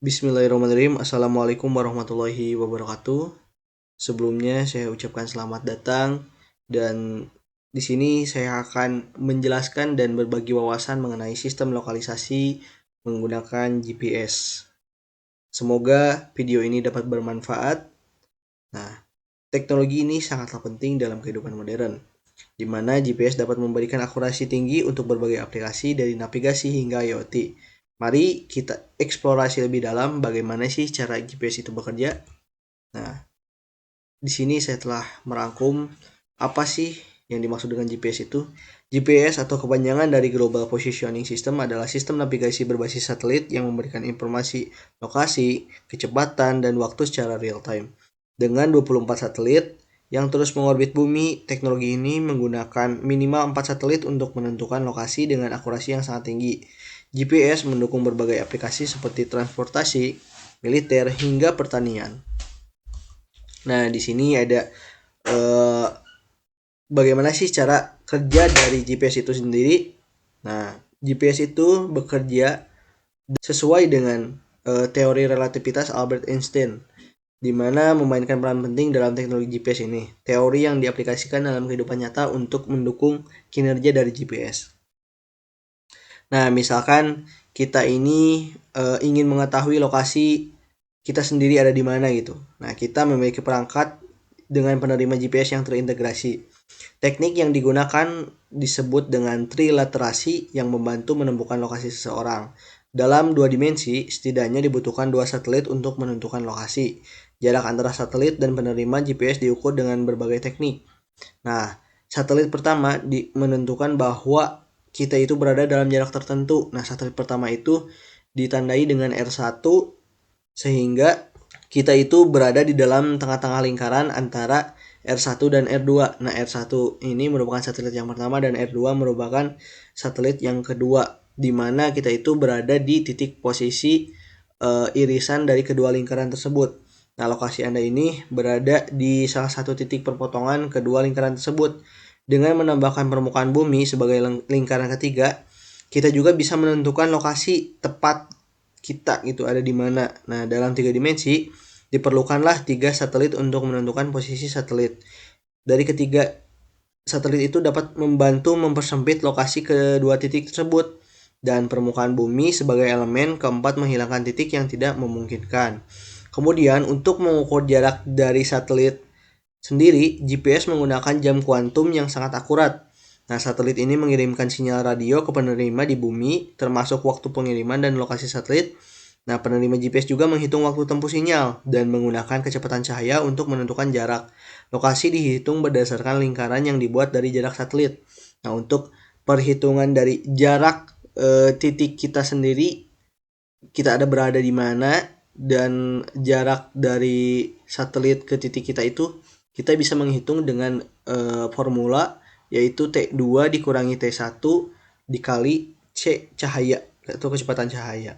Bismillahirrahmanirrahim. Assalamualaikum warahmatullahi wabarakatuh. Sebelumnya saya ucapkan selamat datang dan di sini saya akan menjelaskan dan berbagi wawasan mengenai sistem lokalisasi menggunakan GPS. Semoga video ini dapat bermanfaat. Nah, teknologi ini sangatlah penting dalam kehidupan modern, di mana GPS dapat memberikan akurasi tinggi untuk berbagai aplikasi dari navigasi hingga IoT. Mari kita eksplorasi lebih dalam bagaimana sih cara GPS itu bekerja. Nah, di sini saya telah merangkum apa sih yang dimaksud dengan GPS itu. GPS atau kepanjangan dari Global Positioning System adalah sistem navigasi berbasis satelit yang memberikan informasi lokasi, kecepatan, dan waktu secara real time. Dengan 24 satelit yang terus mengorbit bumi, teknologi ini menggunakan minimal 4 satelit untuk menentukan lokasi dengan akurasi yang sangat tinggi. GPS mendukung berbagai aplikasi seperti transportasi, militer, hingga pertanian. Nah, di sini ada eh, bagaimana sih cara kerja dari GPS itu sendiri. Nah, GPS itu bekerja sesuai dengan teori relativitas Albert Einstein, di mana memainkan peran penting dalam teknologi GPS ini. Teori yang diaplikasikan dalam kehidupan nyata untuk mendukung kinerja dari GPS. Nah, misalkan kita ini ingin mengetahui lokasi kita sendiri ada di mana gitu. Nah, kita memiliki perangkat dengan penerima GPS yang terintegrasi. Teknik yang digunakan disebut dengan trilaterasi yang membantu menemukan lokasi seseorang. Dalam dua dimensi, setidaknya dibutuhkan dua satelit untuk menentukan lokasi. Jarak antara satelit dan penerima GPS diukur dengan berbagai teknik. Nah, satelit pertama menentukan bahwa kita itu berada dalam jarak tertentu. Nah, satelit pertama itu ditandai dengan R1 sehingga kita itu berada di dalam tengah-tengah lingkaran antara R1 dan R2. Nah, R1 ini merupakan satelit yang pertama dan R2 merupakan satelit yang kedua, di mana kita itu berada di titik posisi irisan dari kedua lingkaran tersebut. Nah, lokasi Anda ini berada di salah satu titik perpotongan kedua lingkaran tersebut. Dengan menambahkan permukaan bumi sebagai lingkaran ketiga, kita juga bisa menentukan lokasi tepat kita gitu ada di mana. Nah, dalam tiga dimensi diperlukanlah tiga satelit untuk menentukan posisi satelit. Dari ketiga satelit itu dapat membantu mempersempit lokasi kedua titik tersebut dan permukaan bumi sebagai elemen keempat menghilangkan titik yang tidak memungkinkan. Kemudian untuk mengukur jarak dari satelit sendiri, GPS menggunakan jam kuantum yang sangat akurat. Nah, satelit ini mengirimkan sinyal radio ke penerima di bumi, termasuk waktu pengiriman dan lokasi satelit. Nah, penerima GPS juga menghitung waktu tempuh sinyal dan menggunakan kecepatan cahaya untuk menentukan jarak. Lokasi dihitung berdasarkan lingkaran yang dibuat dari jarak satelit. Nah, untuk perhitungan dari jarak titik kita sendiri, kita ada berada di mana dan jarak dari satelit ke titik kita itu kita bisa menghitung dengan formula yaitu T2 dikurangi T1 dikali C cahaya atau kecepatan cahaya.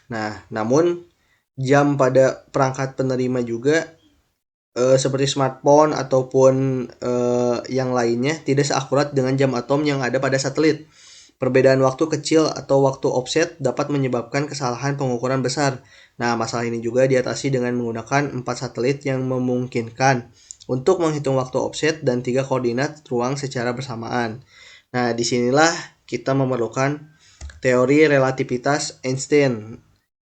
Nah, namun jam pada perangkat penerima juga seperti smartphone ataupun yang lainnya tidak seakurat dengan jam atom yang ada pada satelit. Perbedaan waktu kecil atau waktu offset dapat menyebabkan kesalahan pengukuran besar. Nah, masalah ini juga diatasi dengan menggunakan 4 satelit yang memungkinkan untuk menghitung waktu offset dan 3 koordinat ruang secara bersamaan. Nah, disinilah kita memerlukan teori relativitas Einstein.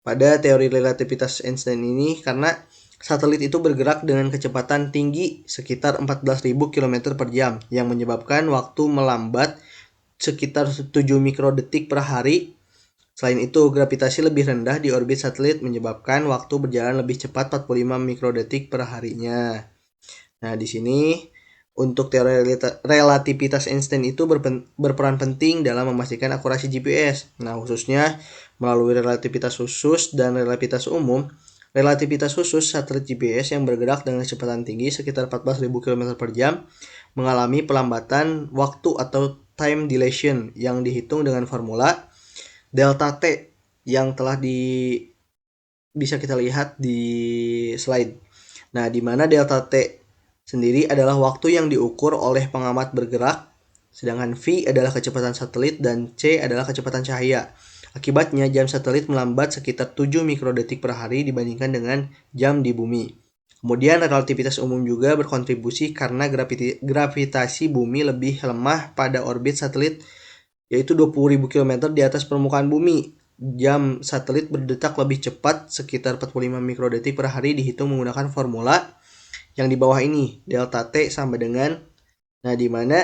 Pada teori relativitas Einstein ini karena satelit itu bergerak dengan kecepatan tinggi sekitar 14.000 km per jam yang menyebabkan waktu melambat sekitar 7 mikrodetik per hari. Selain itu, gravitasi lebih rendah di orbit satelit menyebabkan waktu berjalan lebih cepat 45 mikrodetik per harinya. Nah, di sini untuk teori relativitas Einstein itu berperan penting dalam memastikan akurasi GPS. Nah, khususnya melalui relativitas khusus dan relativitas umum. Relativitas khusus satelit GPS yang bergerak dengan kecepatan tinggi sekitar 14.000 km per jam mengalami pelambatan waktu atau time dilation yang dihitung dengan formula delta T yang telah bisa kita lihat di slide. Nah, di mana delta T sendiri adalah waktu yang diukur oleh pengamat bergerak, sedangkan V adalah kecepatan satelit dan C adalah kecepatan cahaya. Akibatnya jam satelit melambat sekitar 7 mikrodetik per hari dibandingkan dengan jam di bumi. Kemudian relativitas umum juga berkontribusi karena gravitasi bumi lebih lemah pada orbit satelit, yaitu 20.000 km di atas permukaan bumi. Jam satelit berdetak lebih cepat sekitar 45 mikrodetik per hari dihitung menggunakan formula yang di bawah ini. Delta T sama dengan, nah di mana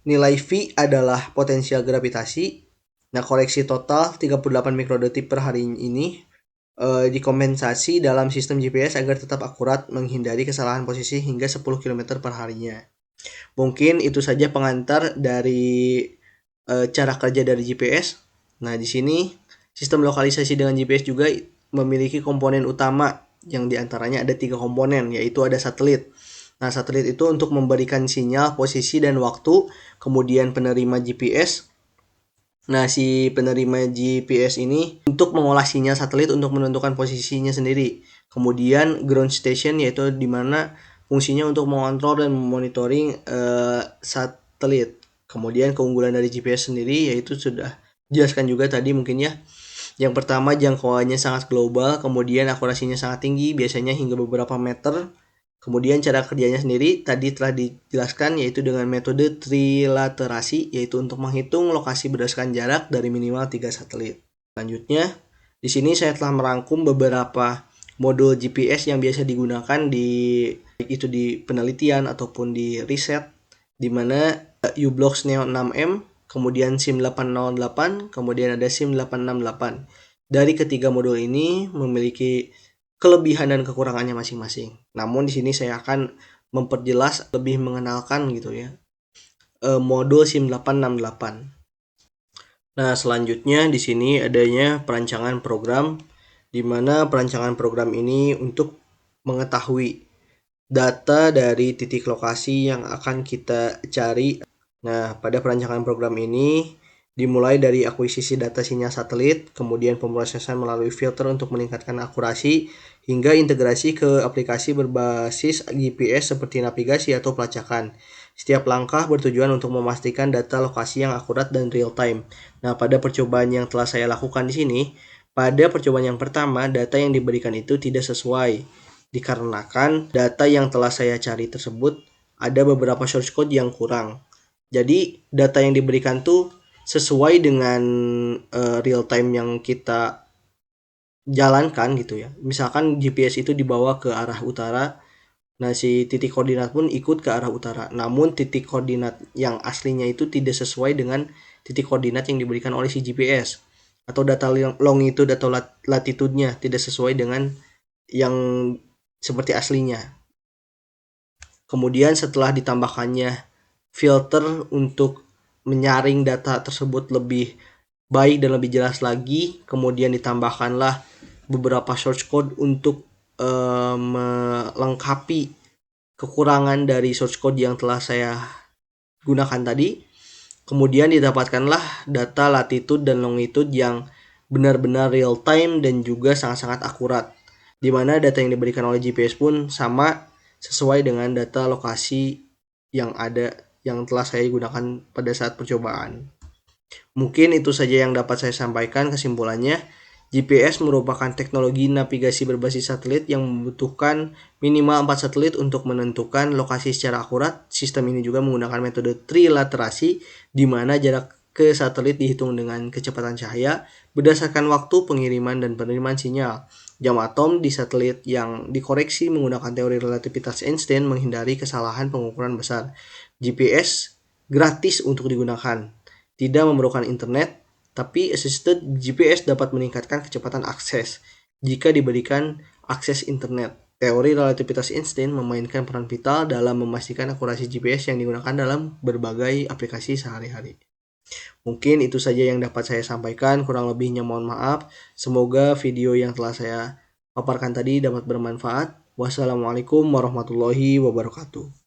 nilai V adalah potensial gravitasi. Nah, koreksi total 38 mikrodetik per hari ini dikompensasi dalam sistem GPS agar tetap akurat menghindari kesalahan posisi hingga 10 km per harinya. Mungkin itu saja pengantar dari cara kerja dari GPS. Nah, di sini sistem lokalisasi dengan GPS juga memiliki komponen utama yang diantaranya ada 3 komponen, yaitu ada satelit. Nah, satelit itu untuk memberikan sinyal, posisi, dan waktu, kemudian penerima GPS. Nah, si penerima GPS ini untuk mengolah sinyal satelit untuk menentukan posisinya sendiri. Kemudian ground station, yaitu di mana fungsinya untuk mengontrol dan monitoring satelit. Kemudian keunggulan dari GPS sendiri yaitu sudah jelaskan juga tadi mungkin ya. Yang pertama, jangkauannya sangat global, kemudian akurasinya sangat tinggi, biasanya hingga beberapa meter. Kemudian cara kerjanya sendiri tadi telah dijelaskan, yaitu dengan metode trilaterasi, yaitu untuk menghitung lokasi berdasarkan jarak dari minimal 3 satelit. Selanjutnya, di sini saya telah merangkum beberapa modul GPS yang biasa digunakan di penelitian ataupun di riset, di mana u-blox Neo 6M, kemudian SIM 808, kemudian ada SIM 868. Dari ketiga modul ini memiliki kelebihan dan kekurangannya masing-masing. Namun di sini saya akan memperjelas, lebih mengenalkan gitu ya, modul SIM 868. Nah, selanjutnya di sini adanya perancangan program, di mana perancangan program ini untuk mengetahui data dari titik lokasi yang akan kita cari. Nah, pada perancangan program ini dimulai dari akuisisi data sinyal satelit, kemudian pemrosesan melalui filter untuk meningkatkan akurasi, hingga integrasi ke aplikasi berbasis GPS seperti navigasi atau pelacakan. Setiap langkah bertujuan untuk memastikan data lokasi yang akurat dan real time. Nah, pada percobaan yang telah saya lakukan di sini, pada percobaan yang pertama, data yang diberikan itu tidak sesuai. Dikarenakan data yang telah saya cari tersebut ada beberapa source code yang kurang. Jadi, data yang diberikan tuh sesuai dengan real time yang kita jalankan gitu ya. Misalkan GPS itu dibawa ke arah utara, nah si titik koordinat pun ikut ke arah utara. Namun titik koordinat yang aslinya itu tidak sesuai dengan titik koordinat yang diberikan oleh si GPS. Atau data longitude atau latitude-nya tidak sesuai dengan yang seperti aslinya. Kemudian setelah ditambahkannya filter untuk menyaring data tersebut lebih baik dan lebih jelas lagi, kemudian ditambahkanlah beberapa source code untuk melengkapi kekurangan dari source code yang telah saya gunakan tadi. Kemudian didapatkanlah data latitude dan longitude yang benar-benar real time dan juga sangat-sangat akurat, di mana data yang diberikan oleh GPS pun sama sesuai dengan data lokasi yang ada yang telah saya gunakan pada saat percobaan. Mungkin itu saja yang dapat saya sampaikan. Kesimpulannya, GPS merupakan teknologi navigasi berbasis satelit yang membutuhkan minimal 4 satelit untuk menentukan lokasi secara akurat. Sistem ini juga menggunakan metode trilaterasi, di mana jarak ke satelit dihitung dengan kecepatan cahaya berdasarkan waktu pengiriman dan penerimaan sinyal. Jam atom di satelit yang dikoreksi menggunakan teori relativitas Einstein menghindari kesalahan pengukuran besar. GPS gratis untuk digunakan, tidak memerlukan internet, tapi assisted GPS dapat meningkatkan kecepatan akses jika diberikan akses internet. Teori relativitas Einstein memainkan peran vital dalam memastikan akurasi GPS yang digunakan dalam berbagai aplikasi sehari-hari. Mungkin itu saja yang dapat saya sampaikan, kurang lebihnya mohon maaf. Semoga video yang telah saya paparkan tadi dapat bermanfaat. Wassalamualaikum warahmatullahi wabarakatuh.